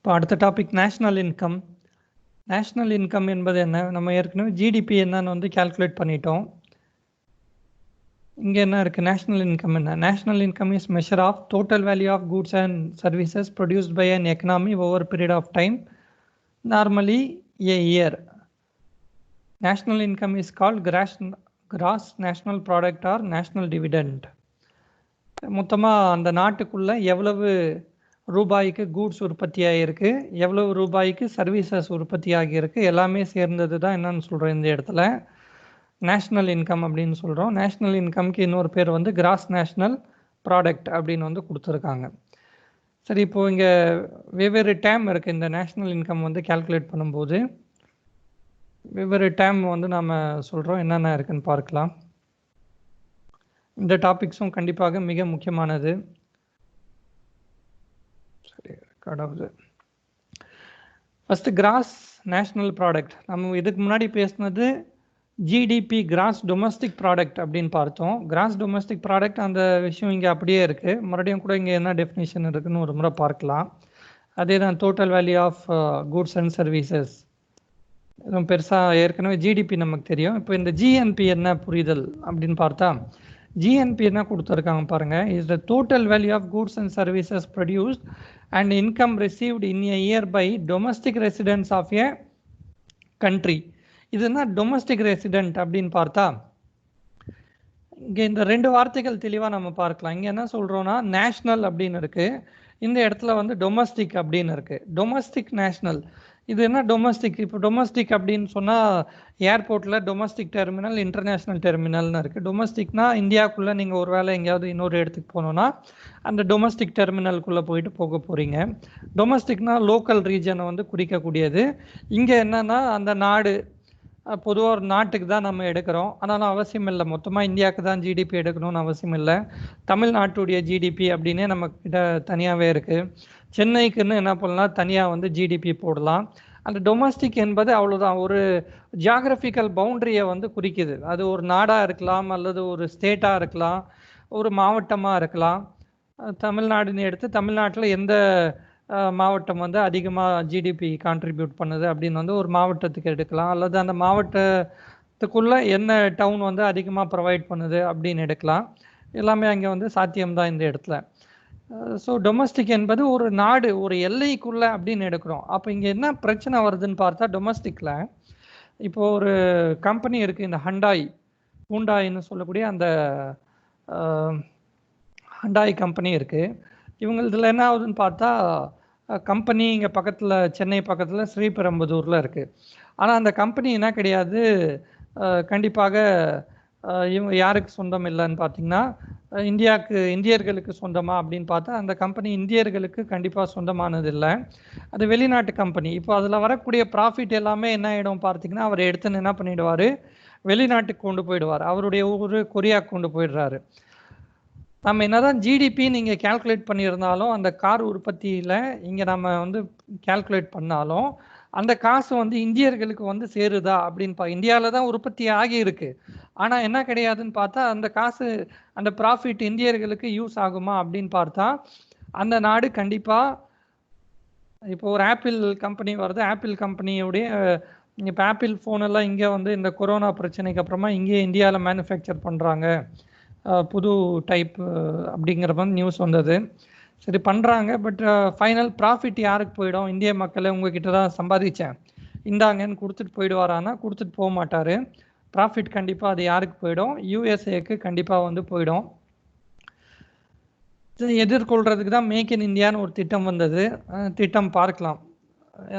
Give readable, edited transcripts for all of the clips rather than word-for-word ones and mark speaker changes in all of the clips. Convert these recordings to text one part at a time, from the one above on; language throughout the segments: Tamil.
Speaker 1: இப்போ அடுத்த topic national income. National income என்பது என்ன? நம்ம ஏற்கனவே ஜிடிபி என்னன்னு வந்து கால்குலேட் பண்ணிட்டோம். இங்கே என்ன இருக்குது? நேஷ்னல் இன்கம் என்ன? National income is measure of total value of goods and services produced by an economy over period of time, normally a year. National income is called gross national product or national dividend. மொத்தமாக அந்த நாட்டுக்குள்ளே எவ்வளவு ரூபாய்க்கு கூட்ஸ் உற்பத்தி ஆகியிருக்கு, எவ்வளவு ரூபாய்க்கு சர்வீசஸ் உற்பத்தி ஆகியிருக்கு, எல்லாமே சேர்ந்தது தான் என்னன்னு சொல்கிறோம் இந்த இடத்துல நேஷ்னல் இன்கம் அப்படின்னு சொல்கிறோம். நேஷ்னல் இன்கம்க்கு இன்னொரு பேர் வந்து கிராஸ் நேஷ்னல் ப்ராடக்ட் அப்படின்னு வந்து கொடுத்துருக்காங்க. சரி, இப்போது இங்கே வெவ்வேறு டேம் இருக்குது. இந்த நேஷ்னல் இன்கம் வந்து கால்குலேட் பண்ணும்போது வெவ்வேறு டேம் வந்து நாம் சொல்கிறோம். என்னென்ன இருக்குன்னு பார்க்கலாம். இந்த டாபிக்ஸும் கண்டிப்பாக மிக முக்கியமானது. சரி, ரெக்கார்டாகுது. First gross national product. நம்ம இதுக்கு முன்னாடி பேசினது ஜிடிபி, கிராஸ் டொமஸ்டிக் ப்ராடக்ட் அப்படின்னு பார்த்தோம். கிராஸ் டொமஸ்டிக் ப்ராடக்ட் அந்த விஷயம் இங்கே அப்படியே இருக்குது. மறுபடியும் கூட இங்கே என்ன டெஃபினேஷன் இருக்குதுன்னு ஒரு முறை பார்க்கலாம். அதே தான் total value of goods and services. இதுவும் பெருசாக ஏற்கனவே ஜிடிபி நமக்கு தெரியும். இப்போ இந்த ஜிஎன்பி என்ன புரிதல் அப்படின்னு பார்த்தா, ஜிஎன்பி என்ன கொடுத்துருக்காங்க பாருங்கள். Is the total value of goods and services produced and income received in a year by domestic residents of a country. இதுனா டொமஸ்டிக் ரெசிடென்ட் அப்படின்னு பார்த்தா இங்கே இந்த ரெண்டு வார்த்தைகள் தெளிவாக நம்ம பார்க்கலாம். இங்கே என்ன சொல்கிறோன்னா நேஷ்னல் அப்படின்னு இருக்குது, இந்த இடத்துல வந்து டொமஸ்டிக் அப்படின்னு இருக்குது. டொமஸ்டிக் நேஷ்னல் இது என்ன டொமஸ்டிக்? இப்போ டொமஸ்டிக் அப்படின்னு சொன்னால் ஏர்போர்ட்டில் டொமஸ்டிக் டெர்மினல், இன்டர்நேஷ்னல் டெர்மினல்னு இருக்குது. டொமஸ்டிக்னா இந்தியாவுக்குள்ளே நீங்கள் ஒரு வேளை எங்கேயாவது இன்னொரு இடத்துக்கு போனோன்னா அந்த டொமஸ்டிக் டெர்மினலுக்குள்ளே போயிட்டு போக போகிறீங்க. டொமஸ்டிக்னா லோக்கல் ரீஜனை வந்து குறிக்கக்கூடியது. இங்கே என்னென்னா அந்த நாடு, பொதுவாக ஒரு நாட்டுக்கு தான் நம்ம எடுக்கிறோம். ஆனாலும் அவசியம் இல்லை மொத்தமாக இந்தியாவுக்கு தான் ஜிடிபி எடுக்கணும்னு அவசியம் இல்லை. தமிழ்நாட்டுடைய ஜிடிபி அப்படின்னே நம்மக்கிட்ட தனியாகவே இருக்குது. சென்னைக்குன்னு என்ன பண்ணலாம், தனியாக வந்து ஜிடிபி போடலாம். அந்த டொமஸ்டிக் என்பது அவ்வளோதான், ஒரு ஜியாகிரபிக்கல் பவுண்டரியை வந்து குறிக்குது. அது ஒரு நாடாக இருக்கலாம், அல்லது ஒரு ஸ்டேட்டாக இருக்கலாம், ஒரு மாவட்டமாக இருக்கலாம். தமிழ்நாடுன்னு எடுத்து தமிழ்நாட்டில் எந்த மாவட்டம் வந்து அதிகமாக ஜிடிபி கான்ட்ரிபியூட் பண்ணுது அப்படின்னு வந்து ஒரு மாவட்டத்துக்கு எடுக்கலாம், அல்லது அந்த மாவட்டத்துக்குள்ளே என்ன டவுன் வந்து அதிகமாக ப்ரொவைட் பண்ணுது அப்படின்னு எடுக்கலாம். எல்லாமே அங்கே வந்து சாத்தியம்தான் இந்த இடத்துல. ஸோ டொமஸ்டிக் என்பது ஒரு நாடு, ஒரு எல்லைக்குள்ளே அப்படின்னு எடுக்கிறோம். அப்போ இங்கே என்ன பிரச்சனை வருதுன்னு பார்த்தா, டொமஸ்டிக்கில் இப்போது ஒரு கம்பெனி இருக்குது, இந்த ஹுண்டாயின்னு சொல்லக்கூடிய அந்த ஹண்டாய் கம்பெனி இருக்குது. இவங்களதில் என்ன ஆகுதுன்னு பார்த்தா, கம்பெனி இங்கே பக்கத்தில், சென்னை பக்கத்தில் ஸ்ரீபெரும்புதூரில் இருக்குது. ஆனால் அந்த கம்பெனி என்ன கிடையாது, கண்டிப்பாக இவங்க யாருக்கு சொந்தம் இல்லைன்னு பார்த்தீங்கன்னா, இந்தியர்களுக்கு சொந்தமா அப்படின்னு பார்த்தா அந்த கம்பெனி இந்தியர்களுக்கு கண்டிப்பாக சொந்தமானது இல்லை, அது வெளிநாட்டு கம்பெனி. இப்போ அதில் வரக்கூடிய ப்ராஃபிட் எல்லாமே என்ன ஆகிடும் பார்த்தீங்கன்னா, அவர் எடுத்துன்னு என்ன பண்ணிவிடுவார், வெளிநாட்டுக்கு கொண்டு போயிடுவார். அவருடைய ஊர் கொரியாவுக்கு கொண்டு போயிடுறாரு. நம்ம என்னதான் ஜிடிபி நீங்கள் கால்குலேட் பண்ணியிருந்தாலும், அந்த கார் உற்பத்தியில் இங்கே நம்ம வந்து கால்குலேட் பண்ணாலும் அந்த காசு வந்து இந்தியர்களுக்கு வந்து சேருதா அப்படின்னு இந்தியாவில் தான் உற்பத்தி ஆகியிருக்கு. ஆனால் என்ன கிடையாதுன்னு பார்த்தா, அந்த காசு, அந்த ப்ராஃபிட் இந்தியர்களுக்கு யூஸ் ஆகுமா அப்படின்னு பார்த்தா, அந்த நாடு கண்டிப்பாக, இப்போ ஒரு ஆப்பிள் கம்பெனி வருது, ஆப்பிள் கம்பெனியுடைய இப்போ ஆப்பிள் ஃபோனெல்லாம் இங்கே வந்து இந்த கொரோனா பிரச்சனைக்கு அப்புறமா இங்கே இந்தியாவில் மேனுஃபேக்சர் பண்ணுறாங்க, புது டைப் அப்படிங்கிற மாதிரி நியூஸ் வந்தது. சரி பண்ணுறாங்க, பட் ஃபைனல் ப்ராஃபிட் யாருக்கு போயிடும்? இந்திய மக்களை உங்ககிட்ட தான் சம்பாதிச்சேன், இந்தாங்கன்னு கொடுத்துட்டு போயிடுவாரானா? கொடுத்துட்டு போக மாட்டார். ப்ராஃபிட் கண்டிப்பாக அது யாருக்கு போயிடும்? யூஎஸ்ஏக்கு கண்டிப்பாக வந்து போயிடும். எதிர்கொள்கிறதுக்கு தான் மேக் இன் இந்தியான்னு ஒரு திட்டம் வந்தது. திட்டம் பார்க்கலாம்,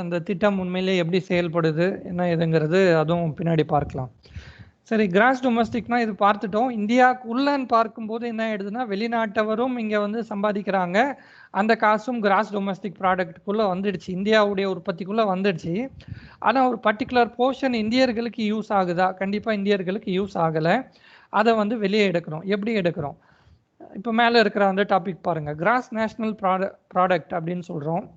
Speaker 1: அந்த திட்டம் உண்மையிலே எப்படி செயல்படுது என்ன ஏதுங்கிறது அதுவும் பின்னாடி பார்க்கலாம். சரி, கிராஸ் டொமஸ்டிக்னா இது பார்த்துட்டோம். இந்தியாவுக்கு உள்ளன்னு பார்க்கும்போது என்ன ஆயிடுதுன்னா, வெளிநாட்டவரும் இங்கே வந்து சம்பாதிக்கிறாங்க, அந்த காசும் கிராஸ் டொமஸ்டிக் ப்ராடக்ட்டுக்குள்ளே வந்துடுச்சு, இந்தியாவுடைய உற்பத்திக்குள்ளே வந்துடுச்சு. ஆனால் ஒரு பர்டிகுலர் போர்ஷன் இந்தியர்களுக்கு யூஸ் ஆகுதா? கண்டிப்பாக இந்தியர்களுக்கு யூஸ் ஆகலை. அதை வந்து வெளியே எடுக்கிறோம். எப்படி எடுக்கிறோம்? இப்போ மேலே இருக்கிற அந்த டாபிக் பாருங்கள். கிராஸ் நேஷ்னல் ப்ராடக்ட் அப்படின்னு சொல்கிறோம்.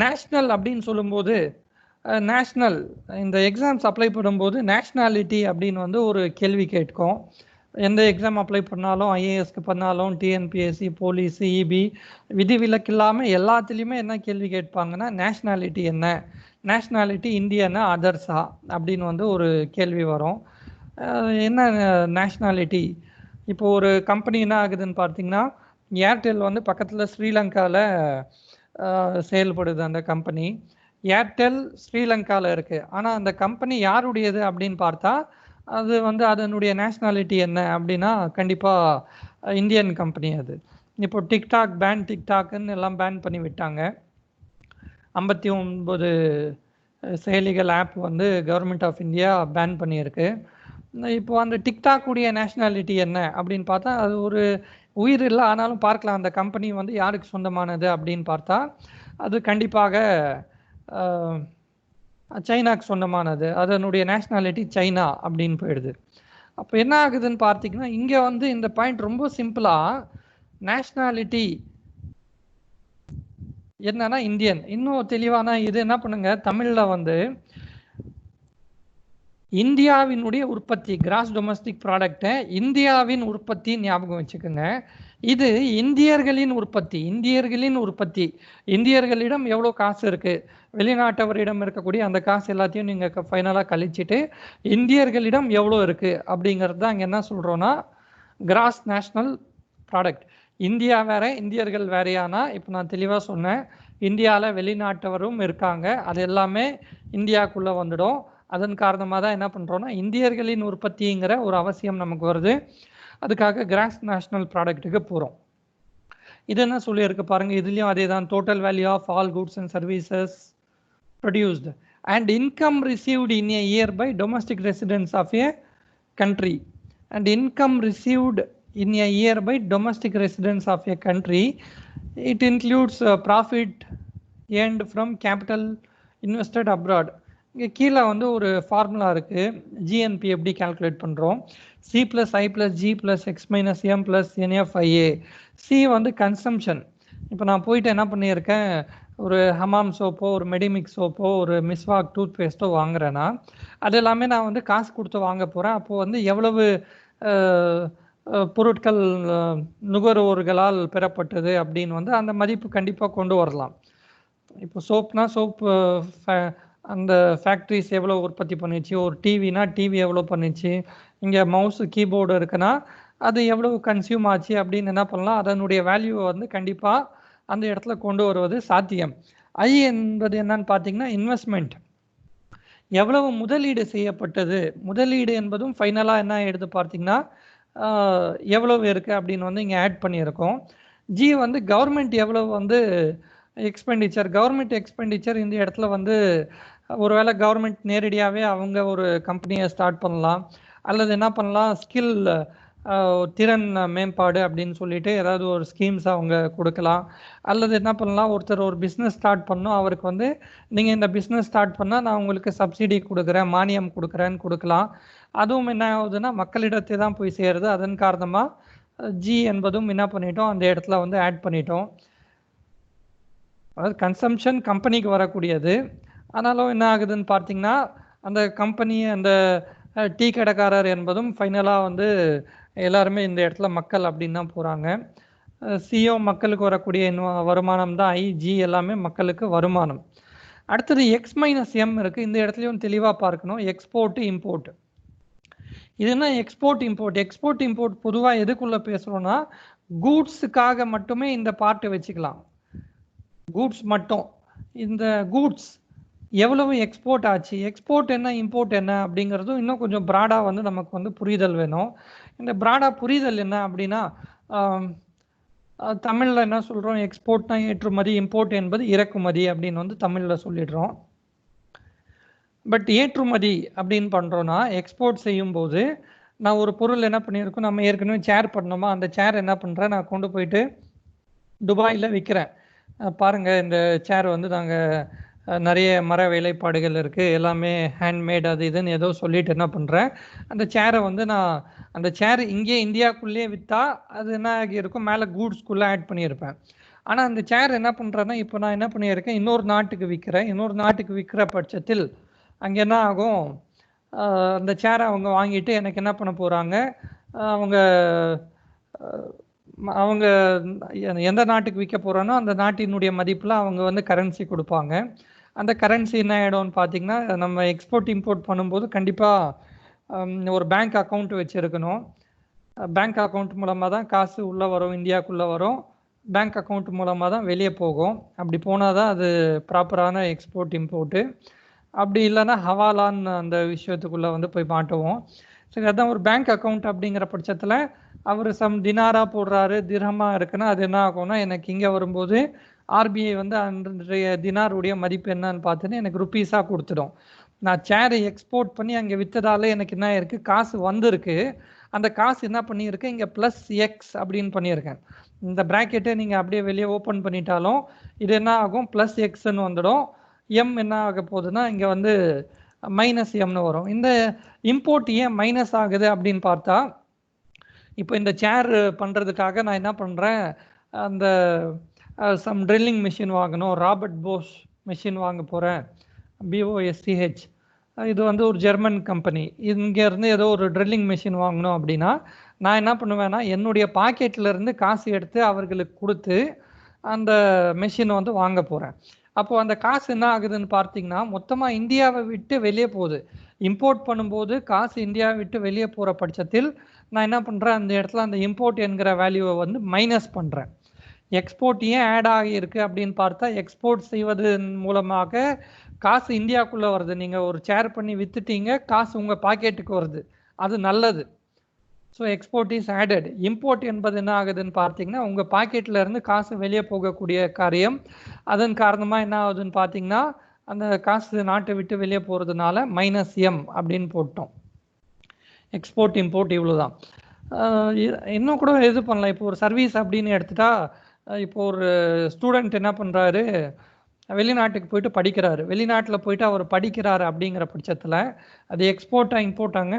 Speaker 1: நேஷ்னல் அப்படின்னு சொல்லும்போது, நேஷ்னல் இந்த எக்ஸாம்ஸ் அப்ளை பண்ணும்போது நேஷ்னாலிட்டி அப்படின்னு வந்து ஒரு கேள்வி கேட்கும். எந்த எக்ஸாம் அப்ளை பண்ணாலும், ஐஏஎஸ்க்கு பண்ணாலும், டிஎன்பிஎஸ்சி, போலீஸ், இபி விதிவிலக்கு இல்லாமல் எல்லாத்துலேயுமே என்ன கேள்வி கேட்பாங்கன்னா, நேஷ்னாலிட்டி என்ன, நேஷ்னாலிட்டி இந்தியனா அதர்ஸா அப்படின்னு வந்து ஒரு கேள்வி வரும். என்ன நேஷ்னாலிட்டி? இப்போ ஒரு கம்பெனி என்ன ஆகுதுன்னு பார்த்தீங்கன்னா, ஏர்டெல் வந்து பக்கத்தில் ஸ்ரீலங்காவில் செயல்படுது அந்த கம்பெனி. ஏர்டெல் ஸ்ரீலங்காவில் இருக்குது. ஆனால் அந்த கம்பெனி யாருடையது அப்படின்னு பார்த்தா, அது வந்து அதனுடைய நேஷ்னாலிட்டி என்ன அப்படின்னா கண்டிப்பாக இந்தியன் கம்பெனி அது. இப்போ டிக்டாக் டிக்டாக்னு எல்லாம் பேன் பண்ணி விட்டாங்க. 59 செயலிகள் ஆப் வந்து கவர்மெண்ட் ஆஃப் இந்தியா பேன் பண்ணியிருக்கு. இப்போ அந்த டிக்டாக் உடைய நேஷ்னாலிட்டி என்ன அப்படின்னு பார்த்தா, அது ஒரு உயிர் இல்லை, ஆனாலும் பார்க்கலாம் அந்த கம்பெனி வந்து யாருக்கு சொந்தமானது அப்படின்னு பார்த்தா, அது கண்டிப்பாக சைனாக்கு சொந்தமானது. அதனுடைய நேஷ்னாலிட்டி சைனா அப்படின்னு போயிடுது. அப்போ என்ன ஆகுதுன்னு பார்த்தீங்கன்னா, இங்கே வந்து இந்த பாயிண்ட் ரொம்ப சிம்பிளாக நேஷ்னாலிட்டி என்னன்னா இந்தியன். இன்னும் தெளிவான இது என்ன பண்ணுங்க, தமிழில் வந்து இந்தியாவினுடைய உற்பத்தி கிராஸ் டொமஸ்டிக் ப்ராடக்டை இந்தியாவின் உற்பத்தி ஞாபகம் வச்சுக்கோங்க. இது இந்தியர்களின் உற்பத்தி. இந்தியர்களிடம் எவ்வளோ காசு இருக்குது, வெளிநாட்டவரிடம் இருக்கக்கூடிய அந்த காசு எல்லாத்தையும் நீங்கள் ஃபைனலாக கழிச்சிட்டு இந்தியர்களிடம் எவ்வளோ இருக்குது அப்படிங்கிறது தான் இங்கே என்ன சொல்கிறோன்னா கிராஸ் நேஷ்னல் ப்ராடக்ட். இந்தியா வேற இந்தியர்கள் வேறையானா, இப்போ நான் தெளிவாக சொன்னேன், இந்தியாவில் வெளிநாட்டவரும் இருக்காங்க, அது எல்லாமே இந்தியாவுக்குள்ளே வந்துடும். அதன் காரணமாக தான் என்ன பண்ணுறோன்னா இந்தியர்களின் உற்பத்திங்கிற ஒரு அவசியம் நமக்கு வருது. அதுக்காக கிராஸ் நேஷ்னல் ப்ராடக்ட்டுக்கு போகிறோம். இது என்ன சொல்லியிருக்கு பாருங்கள், இதுலேயும் அதே தான். Total value of all goods and services produced and income received in a year by domestic residents of a country and income received in a year by domestic residents of a country. It includes profit earned from capital invested abroad. இங்கே கீழே வந்து ஒரு ஃபார்முலா இருக்குது. ஜிஎன்பி எப்படி கால்குலேட் பண்ணுறோம், C plus I plus G plus X minus M plus NFIA. C வந்து கன்சம்ஷன். இப்போ நான் போயிட்டு என்ன பண்ணியிருக்கேன், ஒரு ஹமாம் சோப்போ, ஒரு மெடிமிக்ஸ் சோப்போ, ஒரு மிஸ்வாக் டூத் பேஸ்ட்டோ வாங்குறேன்னா அது எல்லாமே நான் வந்து காசு கொடுத்து வாங்க போகிறேன். அப்போது வந்து எவ்வளவு பொருட்கள் நுகர்வோர்களால் பெறப்பட்டது அப்படின்னு வந்து அந்த மதிப்பு கண்டிப்பாக கொண்டு வரலாம். இப்போ சோப்னா சோப்பு அந்த ஃபேக்ட்ரிஸ் எவ்வளோ உற்பத்தி பண்ணிச்சு, ஒரு டிவினா டிவி எவ்வளோ பண்ணிச்சு, இங்கே மவுஸு கீபோர்டு இருக்குன்னா அது எவ்வளோ கன்சியூம் ஆச்சு அப்படின்னு என்ன பண்ணலாம், அதனுடைய வேல்யூவை வந்து கண்டிப்பாக அந்த இடத்துல கொண்டு வருவது சாத்தியம். ஐ என்பது என்னன்னு பார்த்தீங்கன்னா இன்வெஸ்ட்மெண்ட், எவ்வளவு முதலீடு செய்யப்பட்டது. முதலீடு என்பதும் ஃபைனலாக என்ன எடுத்து பார்த்தீங்கன்னா எவ்வளவு இருக்குது அப்படின்னு வந்து இங்கே ஆட் பண்ணியிருக்கோம். ஜி வந்து கவர்மெண்ட் எவ்வளவு வந்து எக்ஸ்பெண்டிச்சர், கவர்மெண்ட் எக்ஸ்பெண்டிச்சர் இந்த இடத்துல வந்து ஒருவேளை கவர்மெண்ட் நேரடியாகவே அவங்க ஒரு கம்பெனியை ஸ்டார்ட் பண்ணலாம், அல்லது என்ன பண்ணலாம், ஸ்கில் திறன் மேம்பாடு அப்படின்னு சொல்லிட்டு ஏதாவது ஒரு ஸ்கீம்ஸ் அவங்க கொடுக்கலாம். அல்லது என்ன பண்ணலாம், ஒருத்தர் ஒரு பிஸ்னஸ் ஸ்டார்ட் பண்ணணும், அவருக்கு வந்து நீங்கள் இந்த பிஸ்னஸ் ஸ்டார்ட் பண்ணால் நான் உங்களுக்கு சப்சிடி கொடுக்குறேன், மானியம் கொடுக்குறேன்னு கொடுக்கலாம். அதுவும் என்ன ஆகுதுன்னா மக்களிடத்தை தான் போய் சேருது. அதன் காரணமாக ஜி என்பதும் என்ன பண்ணிட்டோம், அந்த இடத்துல வந்து ஆட் பண்ணிட்டோம். அதாவது கன்சம்ஷன் கம்பெனிக்கு வரக்கூடியது. ஆனாலும் என்ன ஆகுதுன்னு பார்த்தீங்கன்னா அந்த கம்பெனி, அந்த டீ கடைக்காரர் என்பதும் ஃபைனலாக வந்து எல்லாருமே இந்த இடத்துல மக்கள் அப்படின்னு தான் போகிறாங்க. சிஓ மக்களுக்கு வரக்கூடிய வருமானம் தான் ஐ, ஜி எல்லாமே மக்களுக்கு வருமானம். அடுத்தது எக்ஸ் மைனஸ் எம் இருக்குது. இந்த இடத்துலையும் தெளிவாக பார்க்கணும், எக்ஸ்போர்ட்டு இம்போர்ட். இது என்ன எக்ஸ்போர்ட் இம்போர்ட்? எக்ஸ்போர்ட் இம்போர்ட் பொதுவாக எதுக்குள்ளே பேசுகிறோன்னா கூட்ஸுக்காக மட்டுமே இந்த பார்ட்டு வச்சுக்கலாம். கூட்ஸ் மட்டும், இந்த கூட்ஸ் எவ்வளவு எக்ஸ்போர்ட் ஆச்சு, எக்ஸ்போர்ட் என்ன இம்போர்ட் என்ன அப்படிங்கிறதும் இன்னும் கொஞ்சம் ப்ராடாக வந்து நமக்கு வந்து புரிதல் வேணும். இந்த ப்ராடாக புரிதல் என்ன அப்படின்னா தமிழில் என்ன சொல்கிறோம், எக்ஸ்போர்ட்னா ஏற்றுமதி, இம்போர்ட் என்பது இறக்குமதி அப்படின்னு வந்து தமிழில் சொல்லிடுறோம். பட் ஏற்றுமதி அப்படின்னு பண்ணுறோன்னா எக்ஸ்போர்ட் செய்யும்போது நான் ஒரு பொருள் என்ன பண்ணியிருக்கோம், நம்ம ஏற்கனவே சேர் பண்ணோமா, அந்த சேர் என்ன பண்ணுறேன், நான் கொண்டு போயிட்டு துபாயில் விற்கிறேன். பாருங்கள் இந்த சேர் வந்து நாங்கள் நிறைய மர வேலைப்பாடுகள் இருக்குது, எல்லாமே ஹேண்ட்மேட், அது இதுன்னு ஏதோ சொல்லிட்டு என்ன பண்ணுறேன், அந்த சேரை வந்து நான் அந்த சேர் இங்கே இந்தியாவுக்குள்ளேயே விற்றா அது என்ன ஆகியிருக்கும், மேலே கூட்ஸ்குள்ளே ஆட் பண்ணியிருப்பேன். ஆனால் அந்த சேர் என்ன பண்ணுறேன்னா இப்போ நான் என்ன பண்ணியிருக்கேன், இன்னொரு நாட்டுக்கு விற்கிறேன். இன்னொரு நாட்டுக்கு விற்கிற பட்சத்தில் அங்கே என்ன ஆகும், அந்த சேரை அவங்க வாங்கிட்டு எனக்கு என்ன பண்ண போகிறாங்க, அவங்க அவங்க எந்த நாட்டுக்கு விற்க போகிறோன்னா அந்த நாட்டினுடைய மதிப்பில் அவங்க வந்து கரன்சி கொடுப்பாங்க. அந்த கரன்சி என்ன ஆகிடும்னு பார்த்தீங்கன்னா, நம்ம எக்ஸ்போர்ட் இம்போர்ட் பண்ணும்போது கண்டிப்பாக ஒரு பேங்க் அக்கௌண்ட் வச்சுருக்கணும். பேங்க் அக்கௌண்ட் மூலமாக தான் காசு உள்ளே வரும், இந்தியாவுக்குள்ளே வரும். பேங்க் அக்கௌண்ட் மூலமாக தான் வெளியே போகும். அப்படி போனால் தான் அது ப்ராப்பரான எக்ஸ்போர்ட் இம்போர்ட்டு. அப்படி இல்லைன்னா ஹவாலான்னு அந்த விஷயத்துக்குள்ளே வந்து போய் மாட்டுவோம். சரி, அதான் ஒரு பேங்க் அக்கௌண்ட் அப்படிங்கிற பட்சத்தில் அவர் தினாரா போடுறாரு, திரமாக இருக்குன்னா அது என்ன ஆகும்னா, எனக்கு இங்கே வரும்போது ஆர்பிஐ வந்து அன்றைய தினாருடைய மதிப்பு என்னன்னு பார்த்துன்னு எனக்கு ருப்பீஸாக கொடுத்துடும். நான் சேரை எக்ஸ்போர்ட் பண்ணி அங்கே விற்றதால எனக்கு என்ன இருக்குது, காசு வந்திருக்கு. அந்த காசு என்ன பண்ணியிருக்கேன், இங்கே ப்ளஸ் எக்ஸ் அப்படின்னு பண்ணியிருக்கேன். இந்த ப்ராக்கெட்டை நீங்கள் அப்படியே வெளியே ஓப்பன் பண்ணிட்டாலும் இது என்ன ஆகும், ப்ளஸ் எக்ஸ்ன்னு வந்துடும். எம் என்ன ஆக போகுதுன்னா இங்கே வந்து மைனஸ் எம்னு வரும். இந்த இம்போர்ட் ஏன் மைனஸ் ஆகுது அப்படின்னு பார்த்தா, இப்போ இந்த சேர் பண்ணுறதுக்காக நான் என்ன பண்ணுறேன், அந்த சம் ட்ரில்லிங் மிஷின் வாங்கணும், ராபர்ட் போஷ் மிஷின் வாங்க போகிறேன், BOSCH. இது வந்து ஒரு ஜெர்மன் கம்பெனி. இங்கேருந்து ஏதோ ஒரு ட்ரில்லிங் மிஷின் வாங்கணும் அப்படின்னா நான் என்ன பண்ணுவேன்னா, என்னுடைய பாக்கெட்லேருந்து காசு எடுத்து அவர்களுக்கு கொடுத்து அந்த மிஷினை வந்து வாங்க போகிறேன். அப்போது அந்த காசு என்ன ஆகுதுன்னு பார்த்தீங்கன்னா, மொத்தமாக இந்தியாவை விட்டு வெளியே போகுது. இம்போர்ட் பண்ணும்போது காசு இந்தியாவை விட்டு வெளியே போகிற பட்சத்தில் நான் என்ன பண்ணுறேன், அந்த இடத்துல அந்த இம்போர்ட் என்கிற வேல்யூவை வந்து மைனஸ் பண்ணுறேன். எக்ஸ்போர்ட் ஏன் ஆட் ஆகியிருக்கு அப்படின்னு பார்த்தா, எக்ஸ்போர்ட் செய்வதன் மூலமாக காசு இந்தியாவுக்குள்ளே வருது. நீங்கள் ஒரு சேர் பண்ணி விற்றுட்டீங்க, காசு உங்கள் பாக்கெட்டுக்கு வருது, அது நல்லது. So export is added. Import என்பது என்ன ஆகுதுன்னு பார்த்தீங்கன்னா, உங்கள் பாக்கெட்டில் இருந்து காசு வெளியே போகக்கூடிய காரியம். அதன் காரணமாக என்ன ஆகுதுன்னு பார்த்தீங்கன்னா, அந்த காசு நாட்டை விட்டு வெளியே போகிறதுனால -M அப்படின்னு போட்டோம். எக்ஸ்போர்ட் இம்போர்ட் இவ்வளோ தான். இன்னும் கூட இது பண்ணலாம். இப்போ ஒரு சர்வீஸ் அப்படின்னு எடுத்துட்டா, இப்போ ஒரு ஸ்டூடெண்ட் என்ன பண்ணுறாரு, வெளிநாட்டுக்கு போயிட்டு படிக்கிறாரு. வெளிநாட்டில் போயிட்டு அவர் படிக்கிறாரு அப்படிங்கிற பட்சத்தில் அது எக்ஸ்போர்ட்டா இம்போர்ட்டாங்க?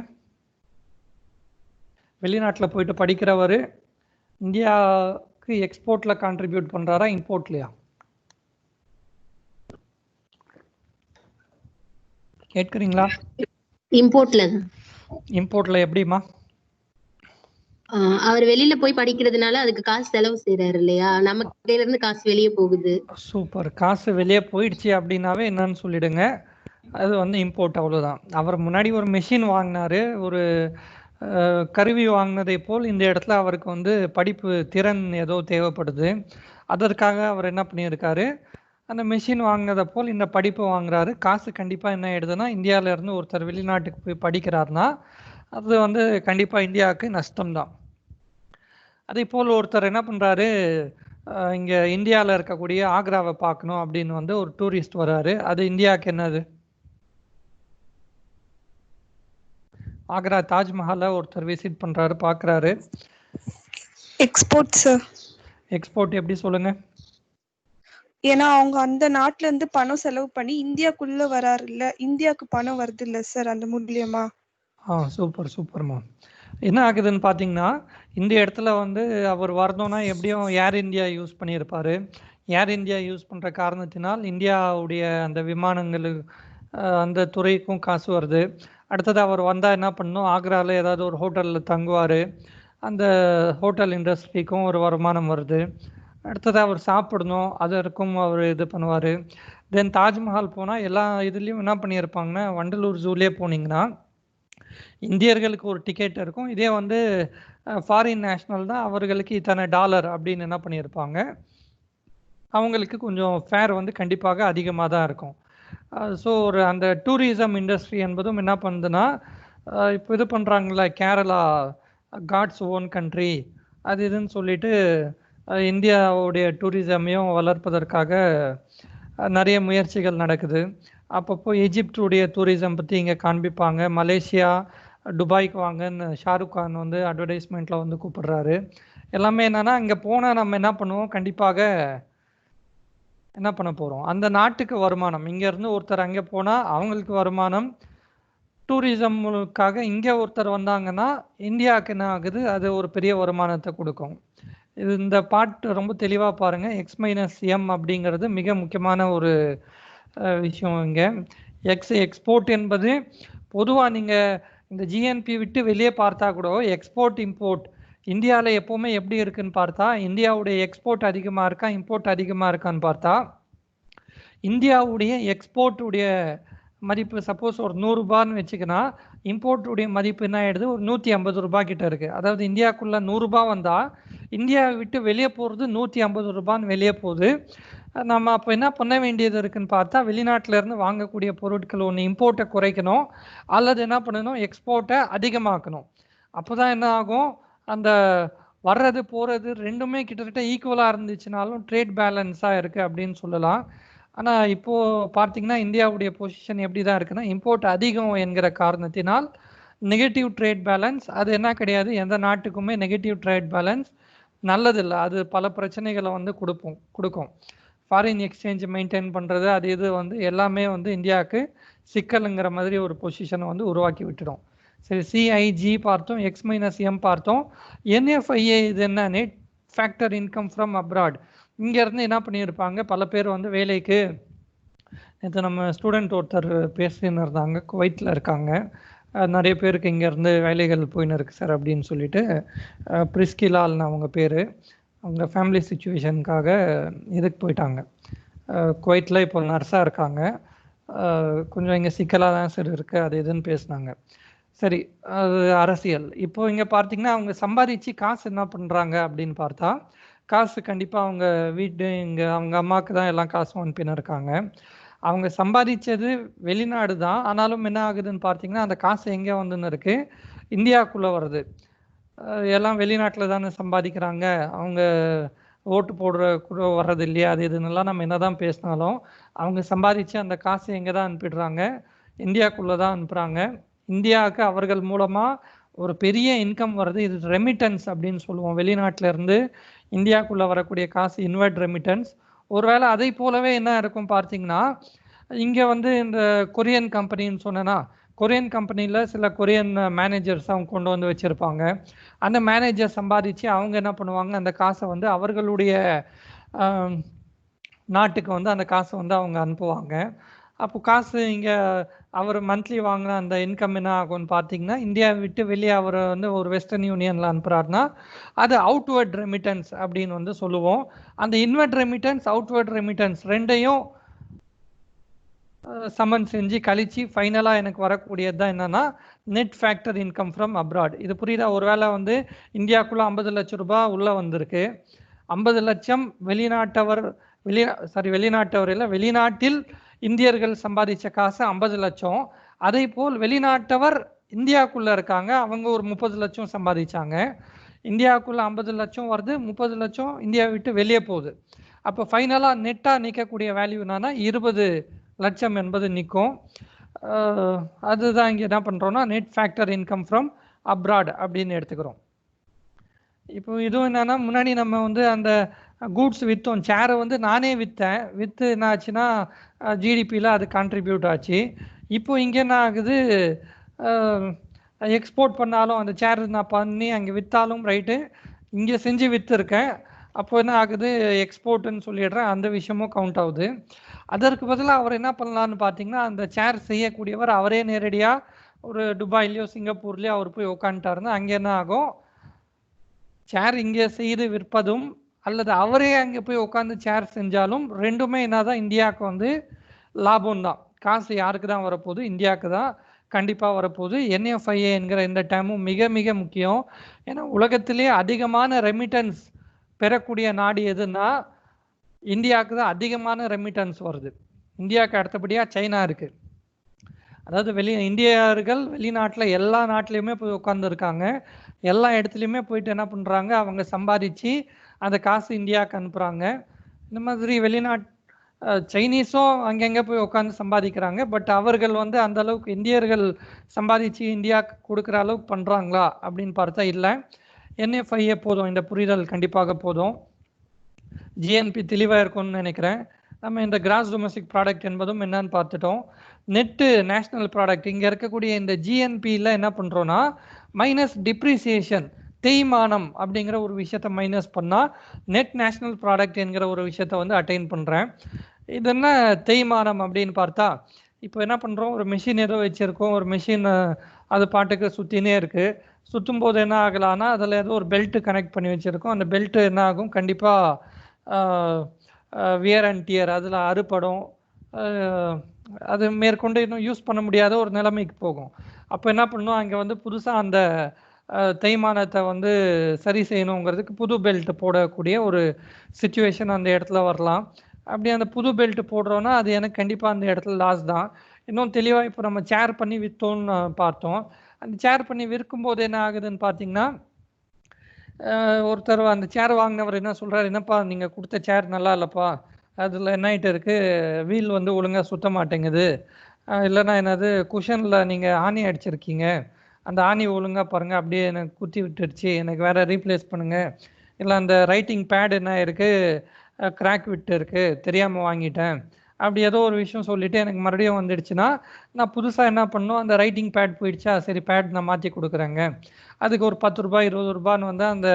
Speaker 1: வெளிநாட்டில் போயிட்டு படிக்கிறவர் இந்தியாவுக்கு எக்ஸ்போர்ட்டில் கான்ட்ரிபியூட் பண்ணுறாரா, இம்போர்ட்லையா? கேட்குறீங்களா?
Speaker 2: இம்போர்ட்ல.
Speaker 1: இம்போர்ட்ல எப்படிமா?
Speaker 2: அவர் வெளியில போய் படிக்கிறதுனால அதுக்கு காசு செலவு செய்யறாரு இல்லையா, நம்ம கையில இருந்து காசு வெளியே போகுது.
Speaker 1: சூப்பர். காசு வெளியே போயிடுச்சு அப்படின்னாவே என்னன்னு சொல்லிடுங்க, அது வந்து இம்போர்ட், அவ்வளோதான். அவர் முன்னாடி ஒரு மெஷின் வாங்கினாரு, ஒரு கருவி வாங்கினதை போல் இந்த இடத்துல அவருக்கு வந்து படிப்பு திறன் ஏதோ தேவைப்படுது. அதற்காக அவர் என்ன பண்ணியிருக்காரு, அந்த மெஷின் வாங்கினதை போல் இந்த படிப்பு வாங்குறாரு. காசு கண்டிப்பாக என்ன ஆயிடுதுன்னா, இந்தியாவிலேருந்து ஒருத்தர் வெளிநாட்டுக்கு போய் படிக்கிறாருன்னா அது வந்து கண்டிப்பாக இந்தியாவுக்கு நஷ்டம்தான். அதே போல் ஒருத்தர் என்ன பண்ணுறாரு, இங்கே இந்தியாவில் இருக்கக்கூடிய ஆக்ராவை பார்க்கணும் அப்படின்னு வந்து ஒரு டூரிஸ்ட் வராரு. அது இந்தியாவுக்கு என்னது? ஆக்ரா தாஜ்மஹாலை ஒருத்தர் விசிட் பண்ணுறாரு, பார்க்குறாரு.
Speaker 3: Export sir.
Speaker 1: எக்ஸ்போர்ட் எப்படி சொல்லுங்க?
Speaker 3: ஏன்னா அவங்க அந்த நாட்டுல இருந்து பணம் செலவு பண்ணி இந்தியாக்குள்ள வராரு இல்ல, இந்தியாவுக்கு பணம் வருது இல்ல சார் அந்த மூலியமா.
Speaker 1: சூப்பர் சூப்பர்மா. என்ன ஆகுதுன்னு பார்த்தீங்கன்னா, இந்த இடத்துல வந்து அவர் வரணும்னா எப்படியும் ஏர் இந்தியா யூஸ் பண்ணியிருப்பார். ஏர் இந்தியா யூஸ் பண்ணுற காரணத்தினால் இந்தியாவுடைய அந்த விமானங்கள் அந்த துறைக்கும் காசு வருது. அடுத்தது அவர் வந்தால் என்ன பண்ணணும், ஆக்ராவில் ஏதாவது ஒரு ஹோட்டலில் தங்குவார், அந்த ஹோட்டல் இண்டஸ்ட்ரிக்கும் ஒரு வருமானம் வருது. அடுத்தது அவர் சாப்பிடணும், அதற்கும் அவர் இது பண்ணுவார். தென் தாஜ்மஹால் போனால் எல்லா இதுலேயும் என்ன பண்ணியிருப்பாங்கன்னா, வண்டலூர் ஜூலே போனீங்கன்னா இந்தியர்களுக்கு ஒரு டிக்கெட் இருக்கும். இதே வந்து ஃபாரின் நேஷ்னல் தான், அவர்களுக்கு இத்தனை டாலர் அப்படின்னு என்ன பண்ணியிருப்பாங்க, அவங்களுக்கு கொஞ்சம் ஃபேர் வந்து கண்டிப்பாக அதிகமாக தான் இருக்கும். ஸோ ஒரு அந்த டூரிசம் இண்டஸ்ட்ரி என்பதும் என்ன பண்ணுதுன்னா, இப்போ இது பண்ணுறாங்களா, கேரளா காட்ஸ் ஓன் கண்ட்ரி அது இதுன்னு சொல்லிட்டு இந்தியாவுடைய டூரிசமையும் வளர்ப்பதற்காக நிறைய முயற்சிகள் நடக்குது. அப்பப்போ எஜிப்டுடைய டூரிசம் பற்றி இங்கே காண்பிப்பாங்க. மலேசியா, துபாய்க்கு வாங்கன்னு ஷாருக் கான் வந்து அட்வர்டைஸ்மெண்ட்டில் வந்து கூப்பிடுறாரு. எல்லாமே என்னென்னா, இங்கே போனால் நம்ம என்ன பண்ணுவோம், கண்டிப்பாக என்ன பண்ண போகிறோம், அந்த நாட்டுக்கு வருமானம். இங்கேருந்து ஒருத்தர் அங்கே போனால் அவங்களுக்கு வருமானம். டூரிசமுக்காக இங்கே ஒருத்தர் வந்தாங்கன்னா இந்தியாவுக்கு என்ன ஆகுது, அது ஒரு பெரிய வருமானத்தை கொடுக்கும். இது இந்த பாட்டு ரொம்ப தெளிவாக பாருங்கள். X-M அப்படிங்கிறது மிக முக்கியமான ஒரு விஷயம். இங்கே எக்ஸ்போர்ட் என்பது பொதுவாக நீங்கள் இந்த ஜிஎன்பி விட்டு வெளியே பார்த்தா கூட எக்ஸ்போர்ட் இம்போர்ட் இந்தியாவில் எப்போவுமே எப்படி இருக்குன்னு பார்த்தா இந்தியாவுடைய எக்ஸ்போர்ட் அதிகமாக இருக்கா இம்போர்ட் அதிகமாக இருக்கான்னு பார்த்தா இந்தியாவுடைய எக்ஸ்போர்ட்டுடைய மதிப்பு சப்போஸ் ஒரு 100 ரூபான்னு வச்சுக்கினா இம்போர்ட்டுடைய மதிப்பு என்ன ஆயிடுது ஒரு 150 ரூபாய் கிட்ட இருக்குது. அதாவது இந்தியாவுக்குள்ளே 100 ரூபாய் வந்தால் இந்தியாவை விட்டு வெளியே போகிறது 150 ரூபான்னு வெளியே போகுது. நம்ம அப்போ என்ன பண்ண வேண்டியது இருக்குன்னு பார்த்தா வெளிநாட்டிலேருந்து வாங்கக்கூடிய பொருட்கள் ஒன்று இம்போர்ட்டை குறைக்கணும் அல்லது என்ன பண்ணணும் எக்ஸ்போர்ட்டை அதிகமாக்கணும். அப்போ தான் என்ன ஆகும் அந்த வர்றது போகிறது ரெண்டுமே கிட்டத்தட்ட ஈக்குவலாக இருந்துச்சுனாலும் ட்ரேட் பேலன்ஸாக இருக்குது அப்படின்னு சொல்லலாம். ஆனால் இப்போது பார்த்தீங்கன்னா இந்தியாவுடைய பொசிஷன் எப்படி தான் இருக்குன்னா இம்போர்ட் அதிகம் என்கிற காரணத்தினால் நெகட்டிவ் ட்ரேட் பேலன்ஸ் அது என்ன கிடையாது, எந்த நாட்டுக்குமே நெகட்டிவ் ட்ரேட் பேலன்ஸ் நல்லதில்லை. அது பல பிரச்சனைகளை வந்து கொடுக்கும். ஃபாரின் எக்ஸ்சேஞ்ச் மெயின்டைன் பண்ணுறது அது இது வந்து எல்லாமே வந்து இந்தியாவுக்கு சிக்கலுங்கிற மாதிரி ஒரு பொசிஷனை வந்து உருவாக்கி விட்டுடும். சரி, சிஐஜி பார்த்தோம், X-M பார்த்தோம். NFIA இது என்ன, net factor income from abroad. இங்கேருந்து என்ன பண்ணியிருப்பாங்க பல பேர் வந்து வேலைக்கு நேற்று நம்ம ஸ்டூடெண்ட் ஒருத்தர் பேசின்னு இருந்தாங்க, குவைத்தில் இருக்காங்க. நிறைய பேருக்கு இங்கேருந்து வேலைகள் போயின்னு இருக்கு சார் அப்படின்னு சொல்லிட்டு பிரிஸ்கிலால்னு அவங்க பேர். அவங்க ஃபேமிலி சுச்சுவேஷனுக்காக இதுக்கு போயிட்டாங்க. குவைத்தில் இப்போ நர்ஸாக இருக்காங்க. கொஞ்சம் இங்கே சிக்கலாக தான் சார் இருக்குது அது இதுன்னு பேசினாங்க. சரி, அது அரசியல். இப்போ இங்கே பார்த்தீங்கன்னா அவங்க சம்பாதிச்சு காசு என்ன பண்ணுறாங்க அப்படின்னு பார்த்தா காசு கண்டிப்பாக அவங்க வீட்டு இங்கே அவங்க அம்மாவுக்கு தான் எல்லாம் காசும் அனுப்பின்னு இருக்காங்க. அவங்க சம்பாதிச்சது வெளிநாடு தான், ஆனாலும் என்ன ஆகுதுன்னு பார்த்தீங்கன்னா அந்த காசு எங்கே வந்துன்னு இருக்குது, இந்தியாவுக்குள்ளே வருது. எல்லாம் வெளிநாட்டில் தானே சம்பாதிக்கிறாங்க, அவங்க ஓட்டு போடுற கூட வர்றது இல்லையா, அது இதுன்னெல்லாம் நம்ம என்ன தான் பேசினாலும் அவங்க சம்பாதிச்சு அந்த காசு எங்கே தான் அனுப்பிடுறாங்க, இந்தியாவுக்குள்ளே தான் அனுப்புகிறாங்க. இந்தியாவுக்கு அவர்கள் மூலமாக ஒரு பெரிய இன்கம் வருது. இது ரெமிட்டன்ஸ் அப்படின்னு சொல்லுவோம். வெளிநாட்டிலேருந்து இந்தியாவுக்குள்ளே வரக்கூடிய காசு இன்வெர்ட் ரெமிட்டன்ஸ். ஒருவேளை அதை போலவே என்ன இருக்கும் பார்த்தீங்கன்னா இங்கே வந்து இந்த கொரியன் கம்பெனின்னு சொன்னேன்னா கொரியன் கம்பெனியில் சில கொரியன் மேனேஜர்ஸ் அவங்க கொண்டு வந்து வச்சுருப்பாங்க. அந்த மேனேஜர் சம்பாதிச்சு அவங்க என்ன பண்ணுவாங்க, அந்த காசை வந்து அவர்களுடைய நாட்டுக்கு வந்து அந்த காசை வந்து அவங்க அனுப்புவாங்க. அப்போ காசு இங்கே அவர் மந்த்லி வாங்கின அந்த இன்கம் என்ன ஆகும்னு பார்த்தீங்கன்னா இந்தியாவை விட்டு வெளியே அவர் வந்து ஒரு வெஸ்டர்ன் யூனியனில் அனுப்புகிறாருன்னா அது அவுட்வர்ட் ரெமிட்டன்ஸ் அப்படின்னு வந்து சொல்லுவோம். அந்த இன்வெர்ட் ரெமிட்டன்ஸ் அவுட்வர்ட் ரெமிட்டன்ஸ் ரெண்டையும் சமன் செஞ்சு கழிச்சு ஃபைனலாக எனக்கு வரக்கூடியது தான் என்னன்னா net factor income from abroad. இது புரியுதா? ஒருவேளை வந்து இந்தியாவுக்குள்ளே 50 லட்சம் ரூபாய் உள்ளே வந்திருக்கு, 50 லட்சம் வெளிநாட்டவர் வெளிநாட்டவர் இல்லை வெளிநாட்டில் இந்தியர்கள் சம்பாதிச்ச காசு 50 லட்சம். அதே போல் வெளிநாட்டவர் இந்தியாவுக்குள்ளே இருக்காங்க, அவங்க ஒரு 30 லட்சம் சம்பாதிச்சாங்க. இந்தியாவுக்குள்ளே 50 லட்சம் வருது, 30 லட்சம் இந்தியாவை விட்டு வெளியே போகுது. அப்போ ஃபைனலாக நெட்டாக நிற்கக்கூடிய வேல்யூ என்னன்னா 20 லட்சம் என்பது நிற்கும். அதுதான் இங்கே என்ன பண்ணுறோன்னா net factor income from abroad அப்படின்னு எடுத்துக்கிறோம். இப்போ இதுவும் என்னன்னா முன்னாடி நம்ம வந்து அந்த கூட்ஸ் விற்றோம், சேரை வந்து நானே விற்று என்ன ஆச்சுன்னா ஜிடிபியில் அது கான்ட்ரிபியூட் ஆச்சு. இப்போ இங்கே என்ன ஆகுது, எக்ஸ்போர்ட் பண்ணாலும் அந்த சேர் நான் பண்ணி அங்கே விற்றாலும் ரைட்டு, இங்கே செஞ்சு விற்றுருக்கேன். அப்போ என்ன ஆகுது, எக்ஸ்போர்ட்டுன்னு சொல்லிடுறேன், அந்த விஷயமும் கவுண்ட் ஆகுது. அதற்கு பதிலாக அவர் என்ன பண்ணலான்னு பார்த்தீங்கன்னா அந்த சேர் செய்யக்கூடியவர் அவரே நேரடியாக ஒரு துபாயிலையோ சிங்கப்பூர்லேயோ அவர் போய் உட்காந்துட்டாருன்னா அங்கே என்ன ஆகும், சேர் இங்கே செய்து விற்பதும் அல்லது அவரே அங்கே போய் உட்காந்து சேர் செஞ்சாலும் ரெண்டுமே என்னதான் இந்தியாவுக்கு வந்து லாபம் தான். காசு யாருக்கு தான் வரப்போகுது, இந்தியாவுக்கு தான் கண்டிப்பாக வரப்போகுது. NFIA என்கிற இந்த டைமும் மிக மிக முக்கியம். ஏன்னா உலகத்திலே அதிகமான ரெமிட்டன்ஸ் பெறக்கூடிய நாடு எதுன்னா இந்தியாவுக்கு தான் அதிகமான ரெமிட்டன்ஸ் வருது. இந்தியாவுக்கு அடுத்தபடியாக சைனா இருக்குது. அதாவது இந்தியர்கள் வெளிநாட்டில் எல்லா நாட்டிலையுமே போய் உட்காந்துருக்காங்க, எல்லா இடத்துலையுமே போயிட்டு என்ன பண்ணுறாங்க, அவங்க சம்பாதிச்சு அந்த காசு இந்தியாவுக்கு அனுப்புகிறாங்க. இந்த மாதிரி சைனீஸும் அங்கங்கே போய் உட்காந்து சம்பாதிக்கிறாங்க. பட் அவர்கள் வந்து அந்த அளவுக்கு இந்தியர்கள் சம்பாதிச்சு இந்தியாவுக்கு கொடுக்குற அளவுக்கு பண்ணுறாங்களா அப்படின்னு பார்த்தா இல்லை. NFIA போதும், இந்த புரிதல் கண்டிப்பாக போதும். ஜிஎன்பி தெளிவாக இருக்கும்னு நினைக்கிறேன். நம்ம இந்த கிராஸ் டொமஸ்டிக் ப்ராடக்ட் என்பதும் என்னன்னு பார்த்துட்டோம். நெட்டு நேஷ்னல் ப்ராடக்ட் இங்கே இருக்கக்கூடிய இந்த ஜிஎன்பியில் என்ன பண்ணுறோன்னா மைனஸ் டிப்ரிசியேஷன் தேய்மானம் அப்படிங்கிற ஒரு விஷயத்தை மைனஸ் பண்ணால் நெட் நேஷ்னல் ப்ராடக்ட் என்கிற ஒரு விஷயத்தை வந்து அட்டைன் பண்ணுறேன். இது என்ன தேய்மானம் அப்படின்னு பார்த்தா இப்போ என்ன பண்ணுறோம், ஒரு மிஷின் ஏதோ வச்சுருக்கோம், ஒரு மிஷின் அது பாட்டுக்கு சுற்றினே இருக்குது. சுற்றும் போது என்ன ஆகலான்னா அதில் ஏதோ ஒரு பெல்ட்டு கனெக்ட் பண்ணி வச்சுருக்கோம். அந்த பெல்ட்டு என்ன ஆகும், கண்டிப்பாக வியர் அண்ட் டியர் அதில் அறுபடும். அது மேற்கொண்டு இன்னும் யூஸ் பண்ண முடியாத ஒரு நிலைமைக்கு போகும். அப்போ என்ன பண்ணணும், அங்கே வந்து புதுசாக அந்த தேய்மானத்தை வந்து சரி செய்யணுங்கிறதுக்கு புது பெல்ட் போடக்கூடிய ஒரு சுச்சுவேஷன் அந்த இடத்துல வரலாம். அப்படி அந்த புது பெல்ட் போடுறோன்னா அது எனக்கு கண்டிப்பாக அந்த இடத்துல லாஸ் தான். இன்னும் தெளிவாக இப்போ நம்ம சேர் பண்ணி விற்றோன்னு பார்த்தோம். அந்த சேர் பண்ணி விற்கும்போது என்ன ஆகுதுன்னு பார்த்தீங்கன்னா, ஒருத்தர் அந்த சேர் வாங்கினவர் என்ன சொல்கிறார், என்னப்பா நீங்கள் கொடுத்த சேர் நல்லா இல்லைப்பா, அதில் என்ன ஆகிட்டு இருக்குது, வீல் வந்து ஒழுங்காக சுத்த மாட்டேங்குது, இல்லைன்னா என்னது குஷனில் நீங்கள் ஆணி அடிச்சிருக்கீங்க, அந்த ஆணி ஒழுங்காக பாருங்கள் அப்படியே எனக்கு குத்தி விட்டுடுச்சு, எனக்கு வேறு ரீப்ளேஸ் பண்ணுங்கள், இல்லை அந்த ரைட்டிங் பேட் என்ன இருக்குது கிராக் விட்டு இருக்குது தெரியாமல் வாங்கிட்டேன், அப்படி ஏதோ ஒரு விஷயம் சொல்லிவிட்டு எனக்கு மறுபடியும் வந்துடுச்சுன்னா நான் புதுசாக என்ன பண்ணணும், அந்த ரைட்டிங் பேட் போயிடுச்சா, சரி பேட் நான் மாற்றி கொடுக்குறேங்க, அதுக்கு ஒரு 10 ரூபாய் 20 ரூபான்னு வந்து அந்த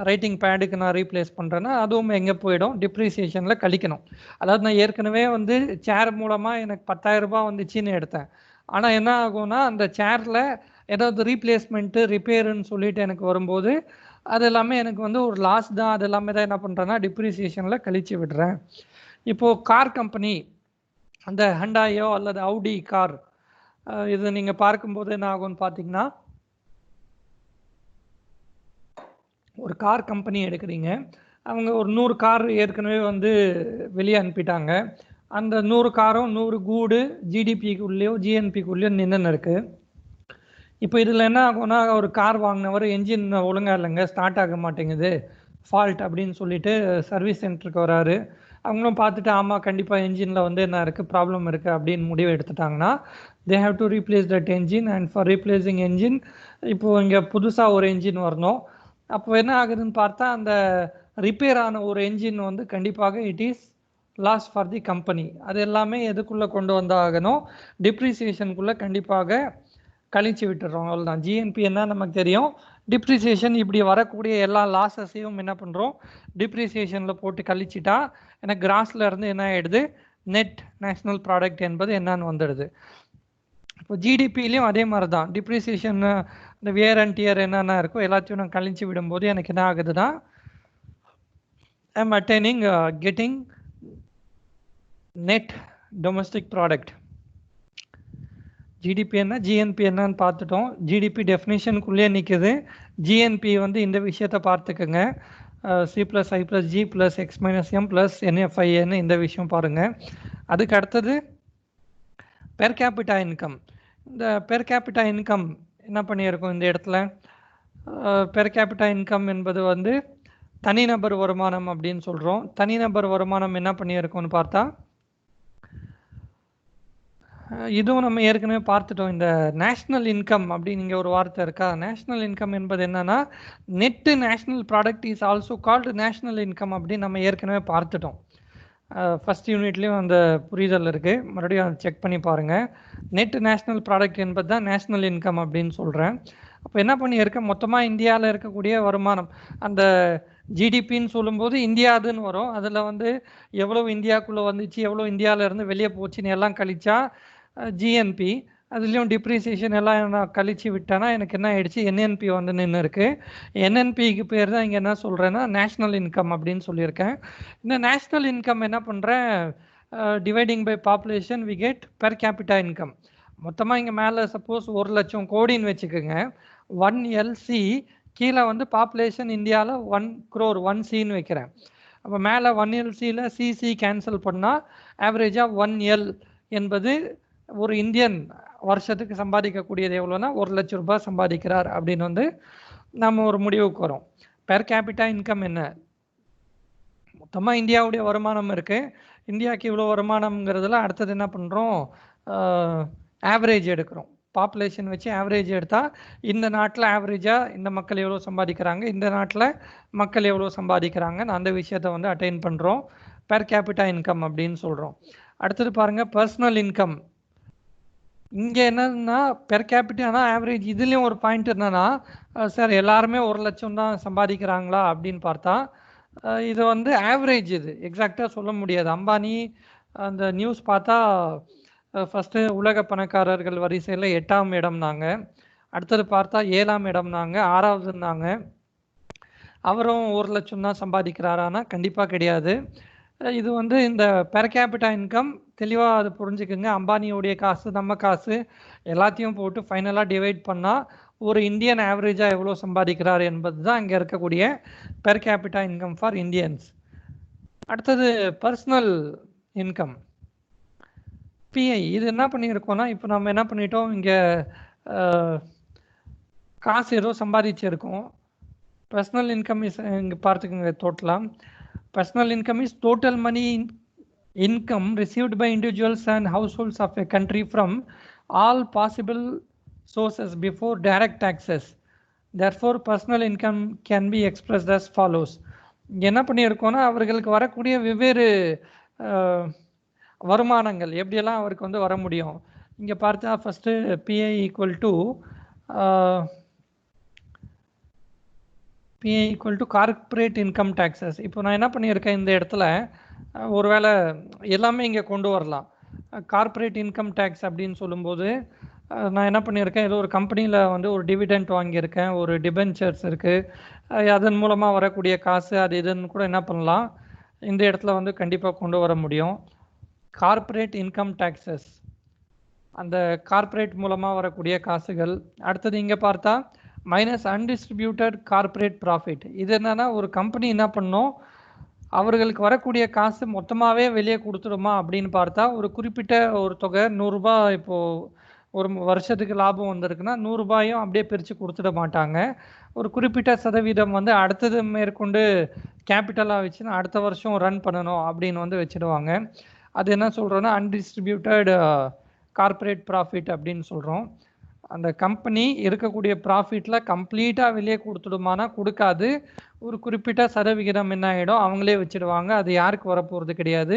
Speaker 1: ரைட்டிங் பேடுக்கு நான் ரீப்ளேஸ் பண்ணுறேன்னா அதுவும் எங்கே போயிடும், டிப்ரிசியேஷனில் கழிக்கணும். அதாவது நான் ஏற்கனவே வந்து சேர் மூலமாக எனக்கு 10,000 ரூபாய் வந்துச்சுன்னு எடுத்தேன். ஆனால் என்ன ஆகும்னா அந்த சேரில் ஏதாவது ரீப்ளேஸ்மெண்ட்டு ரிப்பேருன்னு சொல்லிட்டு எனக்கு வரும்போது அது எல்லாமே எனக்கு வந்து ஒரு லாஸ் தான். அது எல்லாமே தான் என்ன பண்ணுறேன்னா டிப்ரிசியேஷனில் கழிச்சு விடுறேன். இப்போது கார் கம்பெனி, அந்த ஹண்டாயோ அல்லது அவுடி கார், இது நீங்கள் பார்க்கும்போது என்ன ஆகும்னு பார்த்தீங்கன்னா, ஒரு கார் கம்பெனி எடுக்கிறீங்க, அவங்க ஒரு 100 கார் ஏற்கனவே வந்து வெளியே அனுப்பிட்டாங்க. அந்த 100 காரும் 100 கூடு ஜிடிபிக்குள்ளேயோ ஜிஎன்பிக்குள்ளேயோ நின்றுன்னு இருக்குது. இப்போ இதில் என்ன ஆகும்னா, ஒரு கார் வாங்கினவர் என்ஜின் ஒழுங்காக இல்லைங்க, ஸ்டார்ட் ஆக மாட்டேங்குது, ஃபால்ட் அப்படின்னு சொல்லிட்டு சர்வீஸ் சென்டருக்கு வராரு. அவங்களும் பார்த்துட்டு ஆமாம் கண்டிப்பாக என்ஜினில் வந்து என்ன இருக்குது, ப்ராப்ளம் இருக்குது அப்படின்னு முடிவு எடுத்துட்டாங்கன்னா, they have to replace that engine. And for replacing engine இப்போது இங்கே புதுசாக ஒரு என்ஜின் வரணும். அப்போ என்ன ஆகுதுன்னு பார்த்தா, அந்த ரிப்பேர் ஆன ஒரு என்ஜின் வந்து கண்டிப்பாக it is loss for the company. அது எல்லாமே எதுக்குள்ளே கொண்டு வந்தாகணும், டிப்ரிசியேஷனுக்குள்ளே கண்டிப்பாக கழிச்சு விட்டுறோம். அவ்வளோதான். ஜிஎன்பி என்ன நமக்கு தெரியும், டிப்ரிசியேஷன் இப்படி வரக்கூடிய எல்லா லாஸஸையும் என்ன பண்ணுறோம், டிப்ரிசியேஷனில் போட்டு கழிச்சிட்டா எனக்கு கிராஸில் இருந்து என்ன ஆகிடுது, நெட் நேஷ்னல் ப்ராடக்ட் என்பது என்னன்னு வந்துடுது. இப்போ ஜிடிபிலையும் அதே மாதிரி தான், டிப்ரிசியேஷன் இந்த வியர் அண்ட் டியர் என்னென்ன இருக்கோ எல்லாத்தையும் நான் கழிச்சு விடும்போது எனக்கு என்ன ஆகுதுன்னா, I'm attaining getting net domestic product. GDP என்ன ஜிஎன்பி என்னன்னு பார்த்துட்டோம். ஜிடிபி டெஃபினிஷனுக்குள்ளேயே நிற்குது. ஜிஎன்பி வந்து இந்த விஷயத்தை பார்த்துக்குங்க, C+I+G+X-M+N+FIன்னு இந்த விஷயம் பாருங்கள். அதுக்கு அடுத்தது பெர் கேபிட்டா இன்கம். இந்த பெர் கேபிட்டா இன்கம் என்ன பண்ணியிருக்கோம் இந்த இடத்துல, பெர் கேபிட்டா இன்கம் என்பது வந்து தனிநபர் வருமானம் அப்படின்னு சொல்கிறோம். தனிநபர் வருமானம் என்ன பண்ணியிருக்கோம்னு பார்த்தா, இதுவும் நம்ம ஏற்கனவே பார்த்துட்டோம். இந்த நேஷ்னல் இன்கம் அப்படின்னு இங்கே ஒரு வார்த்தை இருக்கா, நேஷ்னல் இன்கம் என்பது என்னன்னா, net national product is also called national income அப்படின்னு நம்ம ஏற்கனவே பார்த்துட்டோம். ஃபஸ்ட் யூனிட்லேயும் அந்த புரிதல் இருக்குது, மறுபடியும் அதை செக் பண்ணி பாருங்கள். நெட் நேஷ்னல் ப்ராடக்ட் என்பது தான் நேஷ்னல் இன்கம் அப்படின்னு சொல்கிறேன். அப்போ என்ன பண்ணியிருக்க, மொத்தமாக இந்தியாவில் இருக்கக்கூடிய வருமானம், அந்த ஜிடிபின்னு சொல்லும்போது இந்தியாதுன்னு வரும், அதில் வந்து எவ்வளோ இந்தியாவுக்குள்ளே வந்துச்சு, எவ்வளோ இந்தியாவிலேருந்து வெளியே போச்சுன்னு எல்லாம் கழிச்சா ஜிஎன்பி, அதுலேயும் டிப்ரிசியேஷன் எல்லாம் நான் கழிச்சு விட்டேன்னா எனக்கு என்ன ஆயிடுச்சு, என்என்பி வந்து நின்று இருக்கு. என்என்பிக்கு பேர் தான் இங்கே என்ன சொல்கிறேன்னா நேஷ்னல் இன்கம் அப்படின்னு சொல்லியிருக்கேன். இந்த நேஷ்னல் இன்கம் என்ன பண்ணுறேன், dividing by population we get per capita income. மொத்தமாக இங்கே மேலே சப்போஸ் 1,00,000 கோடின்னு வச்சுக்கோங்க, 1LC, கீழே வந்து பாப்புலேஷன் இந்தியாவில் 1 crore 1Cன்னு வைக்கிறேன். அப்போ மேலே 1LCயில் சிசி கேன்சல் பண்ணால் ஆவரேஜாக 1L என்பது ஒரு இந்தியன் வருஷத்துக்கு சம்பாதிக்கக்கூடியது எவ்வளோன்னா 1,00,000 ரூபாய் சம்பாதிக்கிறார் அப்படின்னு வந்து நம்ம ஒரு முடிவுக்கு வரோம். பெர் கேபிட்டா இன்கம் என்ன, மொத்தமாக இந்தியாவுடைய வருமானம் இருக்குது, இந்தியாவுக்கு இவ்வளோ வருமானம்ங்கிறதுல அடுத்தது என்ன பண்ணுறோம், ஆவரேஜ் எடுக்கிறோம். பாப்புலேஷன் வச்சு ஆவரேஜ் எடுத்தால் இந்த நாட்டில் ஆவரேஜாக இந்த மக்கள் எவ்வளோ சம்பாதிக்கிறாங்க, இந்த நாட்டில் மக்கள் எவ்வளோ சம்பாதிக்கிறாங்கன்னு அந்த விஷயத்தை வந்து அட்டைன் பண்ணுறோம், பெர் கேபிட்டா இன்கம் அப்படின்னு சொல்கிறோம். அடுத்தது பாருங்கள் பர்சனல் இன்கம். இங்கே என்னன்னா பெர் கேபிட்டானா ஆவரேஜ், இதுலேயும் ஒரு பாயிண்ட் என்னன்னா, சார் எல்லாருமே 1,00,000 தான் சம்பாதிக்கிறாங்களா அப்படின்னு பார்த்தா இது வந்து ஆவரேஜ், இது எக்ஸாக்டாக சொல்ல முடியாது. அம்பானி அந்த நியூஸ் பார்த்தா ஃபர்ஸ்ட் உலக பணக்காரர்கள் வரிசையில் 8ஆம் இடம்னாங்க. அடுத்தது பார்த்தா 7ஆம் இடம்னாங்க, 6ஆவதுன்னாங்க. அவரும் 1 லட்சம் தான் சம்பாதிக்கிறாரானா கண்டிப்பாக கிடையாது. இது வந்து இந்த பெர் கேபிட்டா இன்கம் தெளிவாக அது புரிஞ்சுக்குங்க. அம்பானியோடைய காசு, நம்ம காசு எல்லாத்தையும் போட்டு ஃபைனலாக டிவைட் பண்ணால் ஒரு இந்தியன் ஆவரேஜாக எவ்வளோ சம்பாதிக்கிறார் என்பது தான் இங்கே இருக்கக்கூடிய per capita income for Indians. அடுத்தது பர்சனல் இன்கம் பிஐ. இது என்ன பண்ணியிருக்கோம்னா, இப்போ நம்ம என்ன பண்ணிட்டோம், இங்கே காசு ஏதோ சம்பாதிச்சிருக்கோம். பர்சனல் இன்கம் இஸ் இங்கே பார்த்துக்குங்க டோட்டலாக. Personal income is total money income received by individuals and households of a country from all possible sources before direct taxes. Therefore, personal income can be expressed as follows. என்ன பண்ணியிருக்கோன்னா, அவர்களுக்கு வரக்கூடிய வெவ்வேறு வருமானங்கள் எப்படியெல்லாம் அவருக்கு வந்து வர முடியும். இங்கே பார்த்தா first PI equal to corporate income taxes. இப்போ நான் என்ன பண்ணியிருக்கேன், இந்த இடத்துல ஒருவேளை எல்லாமே இங்கே கொண்டு வரலாம். கார்ப்பரேட் இன்கம் டேக்ஸ் அப்படின்னு சொல்லும்போது நான் என்ன பண்ணியிருக்கேன், ஏதோ ஒரு கம்பெனியில் வந்து ஒரு டிவிடெண்ட் வாங்கியிருக்கேன், ஒரு டிபென்ச்சர்ஸ் இருக்குது, அதன் மூலமாக வரக்கூடிய காசு அது இதுன்னு கூட என்ன பண்ணலாம், இந்த இடத்துல வந்து கண்டிப்பாக கொண்டு வர முடியும். கார்ப்பரேட் இன்கம் டேக்ஸஸ், அந்த கார்ப்பரேட் மூலமாக வரக்கூடிய காசுகள். அடுத்தது இங்கே பார்த்தா மைனஸ் அன்டிஸ்ட்ரிபியூட்டட் கார்ப்பரேட் ப்ராஃபிட். இது என்னன்னா, ஒரு கம்பெனி என்ன பண்ணோம், அவர்களுக்கு வரக்கூடிய காசு மொத்தமாகவே வெளியே கொடுத்துடுமா அப்படின்னு பார்த்தா ஒரு குறிப்பிட்ட ஒரு தொகை 100 ரூபாய் இப்போது ஒரு வருஷத்துக்கு லாபம் வந்திருக்குன்னா 100 ரூபாயும் அப்படியே பிரித்து கொடுத்துட மாட்டாங்க. ஒரு குறிப்பிட்ட சதவீதம் வந்து அடுத்தது மேற்கொண்டு கேபிட்டலாக வச்சுன்னா அடுத்த வருஷம் ரன் பண்ணணும் அப்படின்னு வந்து வச்சுடுவாங்க. அது என்ன சொல்கிறோன்னா அன்டிஸ்ட்ரிபியூட்டட் கார்ப்பரேட் ப்ராஃபிட் அப்படின்னு சொல்கிறோம். அந்த கம்பெனி இருக்கக்கூடிய ப்ராஃபிட்டில் கம்ப்ளீட்டாக வெளியே கொடுத்துடுமானா கொடுக்காது. ஒரு குறிப்பிட்ட சதவிகிதம் என்ன ஆகிடும், அவங்களே வச்சுடுவாங்க. அது யாருக்கு வரப்போகிறது கிடையாது,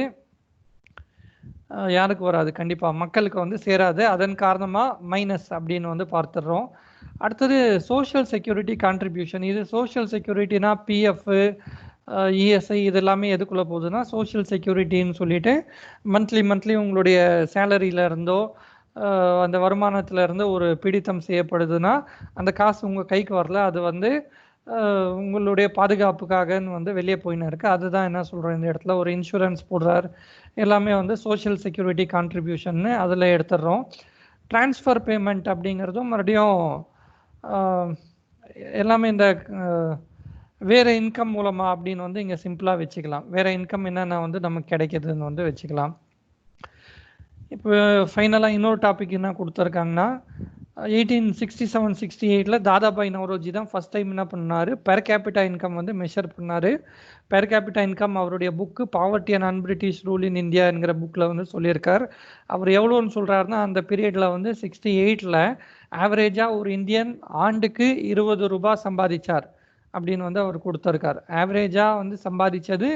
Speaker 1: யாருக்கு வராது, கண்டிப்பாக மக்களுக்கு வந்து சேராது. அதன் காரணமாக மைனஸ் அப்படின்னு வந்து பார்த்துடுறோம். அடுத்தது சோஷியல் செக்யூரிட்டி கான்ட்ரிபியூஷன். இது சோஷியல் செக்யூரிட்டினா பிஎஃப், இஎஸ்ஐ இது எல்லாமே எதுக்குள்ளே போகுதுன்னா சோஷியல் செக்யூரிட்டின்னு சொல்லிட்டு மந்த்லி உங்களுடைய சேலரியில இருந்தோ அந்த வருமானத்தில் இருந்து ஒரு பிடித்தம் செய்யப்படுதுன்னா அந்த காசு உங்கள் கைக்கு வரல, அது வந்து உங்களுடைய பாதுகாப்புக்காகன்னு வந்து வெளியே போயின்னு இருக்குது. அதுதான் என்ன சொல்கிறோம், இந்த இடத்துல ஒரு இன்சூரன்ஸ் போடுறார், எல்லாமே வந்து சோஷியல் செக்யூரிட்டி கான்ட்ரிபியூஷன்னு அதில் எடுத்துடுறோம். ட்ரான்ஸ்ஃபர் பேமெண்ட் அப்படிங்கிறதும் மறுபடியும் எல்லாமே இந்த வேறு இன்கம் மூலமாக அப்படின்னு வந்து இங்கே சிம்பிளாக வச்சுக்கலாம். வேறு இன்கம் என்னென்ன வந்து நமக்கு கிடைக்கிதுன்னு வந்து வச்சுக்கலாம். இப்போ ஃபைனலாக இன்னொரு டாபிக் என்ன கொடுத்துருக்காங்கன்னா 1867-68 தாதாபாய் நவ்ரோஜி தான் ஃபர்ஸ்ட் டைம் என்ன பண்ணார், பெர் கேபிட்டா இன்கம் வந்து மெஷர் பண்ணார். பெர் கேபிட்டா இன்கம் அவருடைய book poverty and unBritish rule in இந்தியாங்கிற புக்கில் வந்து சொல்லியிருக்கார். அவர் எவ்வளோன்னு சொல்கிறாருன்னா, அந்த பீரியடில் வந்து 68 ஆவரேஜாக ஒரு இந்தியன் ஆண்டுக்கு 20 ரூபாய் சம்பாதிச்சார் அப்படின்னு வந்து அவர் கொடுத்துருக்கார். ஆவரேஜாக வந்து சம்பாதிச்சது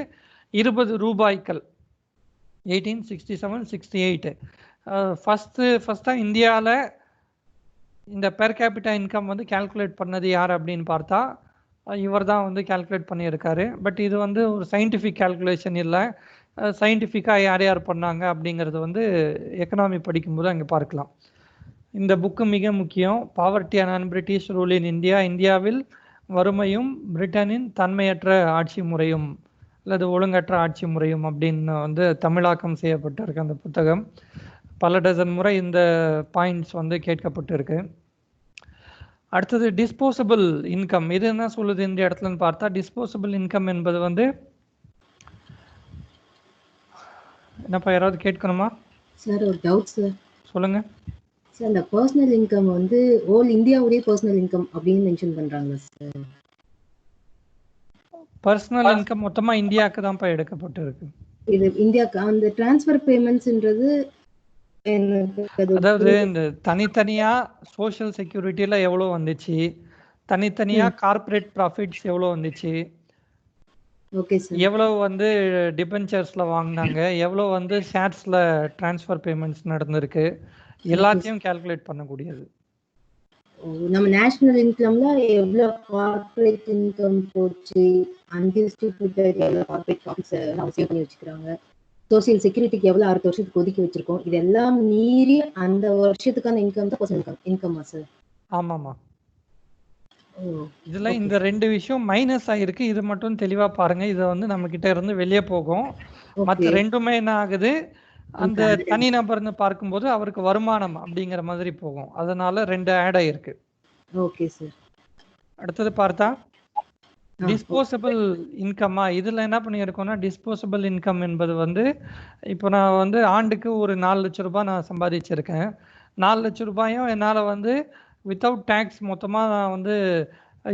Speaker 1: 20 ரூபாய்கள் 1867-68. ஃபஸ்ட்டாக இந்தியாவில் இந்த பெர் கேபிட்டா இன்கம் வந்து கால்குலேட் பண்ணது யார் அப்படின்னு பார்த்தா இவர் தான் வந்து கால்குலேட் பண்ணியிருக்காரு. பட் இது வந்து ஒரு சயின்டிஃபிக் கால்குலேஷன் இல்லை. சயின்டிஃபிக்காக யார் யார் பண்ணாங்க அப்படிங்கிறது வந்து எக்கனாமி படிக்கும்போது அங்கே பார்க்கலாம். இந்த புக்கு மிக முக்கியம். Poverty and unBritish rule in India, இந்தியாவில் வறுமையும் பிரிட்டனின் தன்மையற்ற ஆட்சி முறையும் அல்லது ஒழுங்கற்ற ஆட்சி முறையும் அப்படின்னு வந்து தமிழாக்கம் செய்யப்பட்டிருக்கு அந்த புத்தகம். பல டசன் முறை இந்த பாயிண்ட்ஸ் வந்து கேட்கப்பட்டிருக்கு. அடுத்தது டிஸ்போசபிள் இன்கம். இது என்ன சொல்லுது இந்த இடத்துலன்னு பார்த்தா, டிஸ்போசபிள் இன்கம் என்பது வந்து என்னப்பா, யாராவது கேட்கணுமா?
Speaker 2: சார் ஒரு டவுட் சார்.
Speaker 1: சொல்லுங்க
Speaker 2: சார், இந்த பர்சனல் இன்கம் வந்து ஓல் இந்தியாவுடைய பர்சனல் இன்கம் அப்படின்னு மென்ஷன் பண்றாங்க சார்.
Speaker 1: பர்சனல் இன்கம் மொத்தமா இந்தியாவுக்கு தான்ப்பா எடுக்கப்பட்டிருக்கு.
Speaker 2: இது இந்தியாவுக்கு அந்த டிரான்ஸ்ஃபர் பேமெண்ட்ஸ்ன்றது
Speaker 1: அதாவது இந்த தனித்தனியா சோஷியல் செக்யூரிட்டியில எவ்வளோ வந்துச்சு, தனித்தனியா கார்ப்பரேட் ப்ராஃபிட்ஸ் எவ்வளோ வந்துச்சு, எவ்வளோ வந்து டிபென்ச்சர்ஸ்ல வாங்கினாங்க, எவ்வளோ வந்து ஷேர்ஸ்ல டிரான்ஸ்ஃபர் பேமெண்ட்ஸ் நடந்திருக்கு, எல்லாத்தையும் கால்குலேட் பண்ணக்கூடியது.
Speaker 2: நம்ம நேஷனல் இன்கம்ல எவ்வளவு கார்ப்பரேட் இன்கம் போச்சு, அன்டிஸ்ட்ரிபியூட்டட் எவ்வளவு கார்ப்பரேட் ப்ராஃபிட்ஸ் அவங்க சேவ் பண்ணி வச்சுக்கிறாங்க. சோசியல் செக்யூரிட்டிக்கு எவ்வளவு 6 வருஷத்துக்கு ஒதுக்கி வச்சிருக்கோம், இதெல்லாம் மீறி அந்த வருஷத்துக்கான இன்கம் தான் பர்சனல் இன்கமா சார்?
Speaker 1: ஆமாம்மா.
Speaker 2: ஓ
Speaker 1: இதுல
Speaker 2: ஓகே
Speaker 1: இந்த
Speaker 2: சார்.
Speaker 1: 2 விஷயம் மைனஸ் ஆயிருக்கு. இது மட்டும் தெளிவா பாருங்க. இத வந்து நம்ம கிட்ட இருந்து வெளிய போகும்.
Speaker 2: ஓகே.
Speaker 1: மத்த 2மே என்ன ஆகுது, அந்த
Speaker 2: ஆட்
Speaker 1: தனிநபர்னு பார்க்கும்போது அவருக்கு வருமானம் அப்படிங்கிற மாதிரி போகும். அதனால 2 ஆட் ஆயிருக்கு.
Speaker 2: Okay sir.
Speaker 1: அடுத்தது பார்த்தா
Speaker 2: ஓகே.
Speaker 1: டிஸ்போசபிள் இன்கம்மா இதுல என்ன பண்ணியிருக்கோம்னா, டிஸ்போசபிள் இன்கம் என்பது வந்து இப்போ நான் வந்து ஆண்டுக்கு ஒரு 4 லட்சம் ரூபாய் நான் சம்பாதிச்சிருக்கேன். 4 லட்சம் ரூபாயும் என்னால வந்து வித்தவுட் டாக்ஸ் மொத்தமா நான் வந்து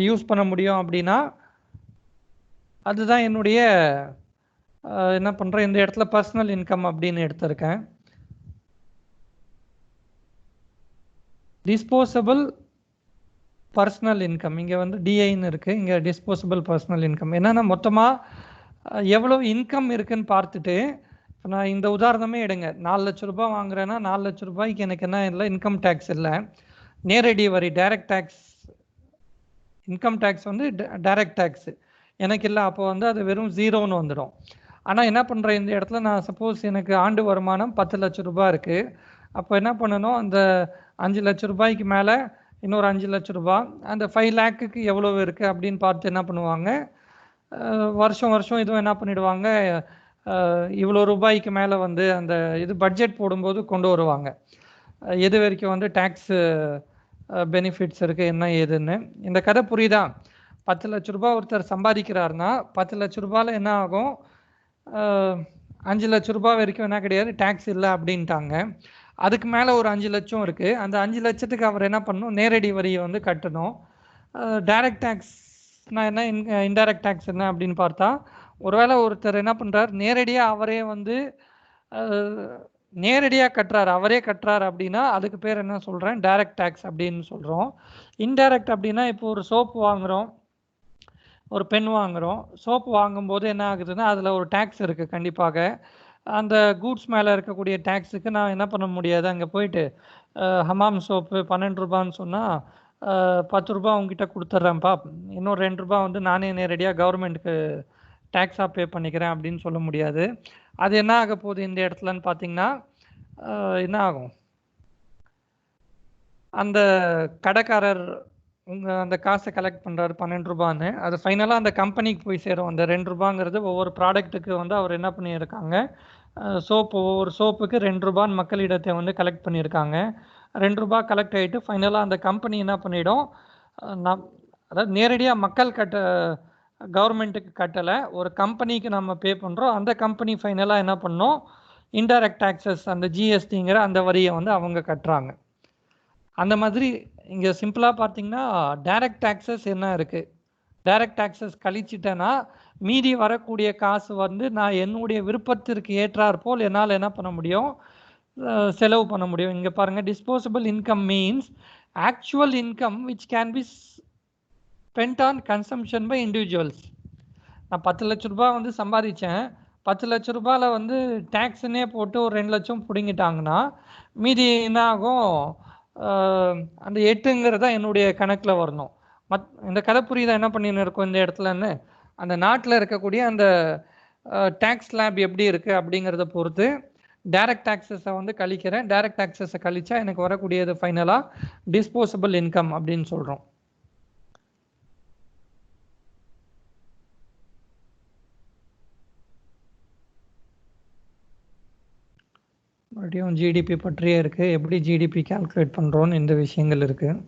Speaker 1: யூஸ் பண்ண முடியும் அப்படின்னா, அதுதான் என்னுடைய என்ன பண்றேன், இந்த இடத்துல பர்சனல் இன்கம் அப்படின்னு எடுத்திருக்கேன். டிஸ்போசபிள் பர்சனல் இன்கம் இங்க வந்து டிஐன்னு இருக்கு. இங்க டிஸ்போசபிள் பர்சனல் இன்கம் என்னன்னா, மொத்தமா எவ்வளவு இன்கம் இருக்குன்னு பார்த்துட்டு, நான் இந்த உதாரணமே எடுங்க. 4 லட்சம் ரூபாய் வாங்குறேன்னா 4 லட்சம் ரூபாய்க்கு எனக்கு என்ன இல்லை, இன்கம் டேக்ஸ் இல்லை, நேரடி வரி டைரக்ட் டேக்ஸ். இன்கம் டேக்ஸ் வந்து டைரக்ட் டேக்ஸ் எனக்கு இல்லை. அப்போ வந்து அது வெறும் ஜீரோன்னு வந்துடும். ஆனால் என்ன பண்ணுறேன், இந்த இடத்துல நான் சப்போஸ் எனக்கு ஆண்டு வருமானம் 10 லட்சம் ரூபாய் இருக்குது. அப்போ என்ன பண்ணணும், அந்த 5 லட்சம் ரூபாய்க்கு மேலே இன்னொரு 5 லட்சம் ரூபாய், அந்த 5 லேக்குக்கு எவ்வளவு இருக்குது அப்படின்னு பார்த்து என்ன பண்ணுவாங்க, வருஷம் வருஷம் இதுவும் என்ன பண்ணிடுவாங்க, இவ்வளோ ரூபாய்க்கு மேலே வந்து அந்த இது பட்ஜெட் போடும்போது கொண்டு வருவாங்க. எது வரைக்கும் வந்து டேக்ஸு பெனிஃபிட்ஸ் இருக்குது என்ன ஏதுன்னு. இந்த கதை புரியுதா? 10 லட்ச ரூபாய் ஒருத்தர் சம்பாதிக்கிறாருன்னா 10 லட்ச ரூபாயில் என்ன ஆகும், 5 லட்ச ரூபாய் வரைக்கும் என்ன கிடையாது, டேக்ஸ் இல்லை அப்படின்ட்டாங்க. அதுக்கு மேலே ஒரு 5 லட்சம் இருக்குது. அந்த 5 லட்சத்துக்கு அவர் என்ன பண்ணணும், நேரடி வரியை வந்து கட்டணும். டைரக்ட் டேக்ஸ்னா என்ன, இன்டைரக்ட் டேக்ஸ் என்ன அப்படின்னு பார்த்தா, ஒருவேளை ஒருத்தர் என்ன பண்ணுறார், நேரடியாக அவரே வந்து நேரடியாக கட்டுறாரு, அவரே கட்டுறாரு அப்படின்னா அதுக்கு பேர் என்ன சொல்கிறேன், டைரக்ட் டேக்ஸ் அப்படின்னு சொல்கிறோம். இன்டைரக்ட் அப்படின்னா, இப்போ ஒரு சோப்பு வாங்குகிறோம், ஒரு பென் வாங்குகிறோம். சோப்பு வாங்கும்போது என்ன ஆகுதுன்னா, அதில் ஒரு டேக்ஸ் இருக்குது கண்டிப்பாக. அந்த கூட்ஸ் மேலே இருக்கக்கூடிய டேக்ஸுக்கு நான் என்ன பண்ண முடியாது, அங்கே போயிட்டு ஹமாம் சோப்பு 12 ரூபான்னு சொன்னால் 10 ரூபா உங்ககிட்ட கொடுத்துட்றேன்ப்பா, இன்னும் 2 ரூபா வந்து நானே நேரடியாக கவர்மெண்ட்டுக்கு டேக்ஸாக பே பண்ணிக்கிறேன் அப்படின்னு சொல்ல முடியாது. அது என்ன ஆக போகுது இந்த இடத்துலன்னு பார்த்தீங்கன்னா, என்ன ஆகும், அந்த கடைக்காரர் அந்த காசை கலெக்ட் பண்ணுறாரு 12 ரூபான்னு, அது ஃபைனலாக அந்த கம்பெனிக்கு போய் சேரும். அந்த 2 ரூபாங்கிறது ஒவ்வொரு ப்ராடக்ட்டுக்கு வந்து அவர் என்ன பண்ணியிருக்காங்க, ஒவ்வொரு சோப்புக்கு 2 ரூபான்னு மக்களிடத்தை வந்து கலெக்ட் பண்ணியிருக்காங்க. 2 ரூபா கலெக்ட் ஆகிட்டு ஃபைனலாக அந்த கம்பெனி என்ன பண்ணிடும், அதாவது நேரடியாக மக்கள் கவர்மெண்ட்டுக்கு கட்டலை, ஒரு கம்பெனிக்கு நம்ம பே பண்ணுறோம். அந்த கம்பெனி ஃபைனலாக என்ன பண்ணோம், இன்டைரக்ட் டேக்ஸஸ் அந்த ஜிஎஸ்டிங்கிற அந்த வரியை வந்து அவங்க கட்டுறாங்க. அந்த மாதிரி இங்கே சிம்பிளாக பார்த்தீங்கன்னா, டைரக்ட் டேக்ஸஸ் என்ன இருக்குது, டைரக்ட் டேக்ஸஸ் கழிச்சிட்டேன்னா மீதி வரக்கூடிய காசு வந்து நான் என்னுடைய விருப்பத்திற்கு ஏற்றாற் போல் என்னால் என்ன பண்ண முடியும், செலவு பண்ண முடியும். இங்கே பாருங்கள், disposable income means actual income which can be spend on consumption by individuals. நான் 10 லட்ச ரூபாய் வந்து சம்பாதிச்சேன், 10 லட்ச ரூபாயில் வந்து டேக்ஸுன்னே போட்டு ஒரு 2 லட்சம் பிடுங்கிட்டாங்கன்னா மீதி என்ன ஆகும், அந்த 8ங்கிறதா என்னுடைய கணக்கில் வரணும். இந்த கதை புரியுதா என்ன பண்ணின்னு இருக்கோம் இந்த இடத்துலன்னு? அந்த நாட்டில் இருக்கக்கூடிய அந்த டேக்ஸ் ஸ்லாப் எப்படி இருக்குது அப்படிங்கிறத பொறுத்து டைரக்ட் டேக்ஸஸை வந்து கழிக்கிறேன். டைரக்ட் டேக்ஸஸை கழிச்சா எனக்கு வரக்கூடியது ஃபைனலாக டிஸ்போசபிள் இன்கம் அப்படின்னு சொல்கிறோம். மறுபடியும் ஜிடிபி பற்றியே இருக்குது, எப்படி ஜிடிபி கால்குலேட் பண்ணுறோன்னு இந்த விஷயங்கள் இருக்குது.